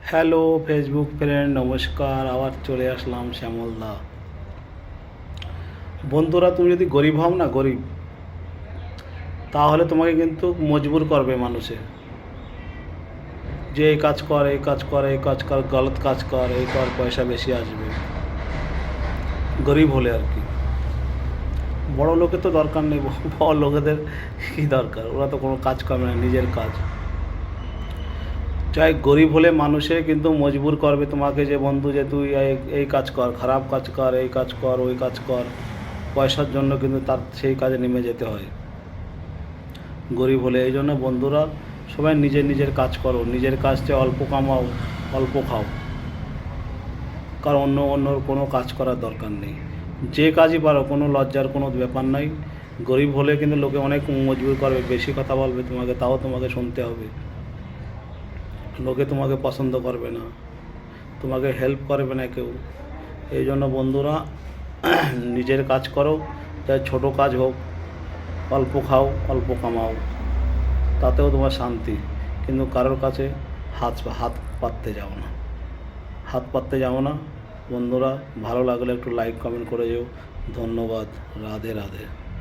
Hello Facebook friend, নমস্কার। আবার চলে আসলাম শ্যামলদা। বন্ধুরা, তুমি যদি গরিব হও না, গরিব, তাহলে তোমাকে কিন্তু মজবুর করবে মানুষে, যে এই কাজ কর, এই কাজ কর, এই কাজ কর, গলত কাজ কর, এই কর, পয়সা বেশি আসবে। গরিব হলে আর কি। বড় লোকের তো দরকার নেই, বড় লোকেদের কী দরকার, ওরা তো কোনো কাজ করবে না, নিজের কাজ। চাই গরিব হলে মানুষে কিন্তু মজবুর করবে তোমাকে, যে বন্ধু, যে তুই এই কাজ কর, খারাপ কাজ কর, এই কাজ কর, ওই কাজ কর। পয়সার জন্য কিন্তু তার সেই কাজে নেমে যেতে হয় গরিব হলে। এই জন্য বন্ধুরা, সবাই নিজের নিজের কাজ করো, নিজের কাজটা অল্প কামাও, অল্প খাও, কারণ অন্যর কোনো কাজ করার দরকার নেই। যে কাজই পারো, কোনো লজ্জার কোনো ব্যাপার নাই। গরিব হলে কিন্তু লোকে অনেক মজবুর করবে, বেশি কথা বলবে তোমাকে, তাও তোমাকে শুনতে হবে। লোকে তোমাকে পছন্দ করবে না, তোমাকে হেল্প করবে না কেউ। এই জন্য বন্ধুরা, নিজের কাজ করো, চাই ছোটো কাজ হোক, অল্প খাও, অল্প কামাও, তাতেও তোমার শান্তি। কিন্তু কারোর কাছে হাত হাত পাততে যাও না, হাত পাততে যাও না। বন্ধুরা, ভালো লাগলে একটু লাইক কমেন্ট করে যেও। ধন্যবাদ। রাধে রাধে।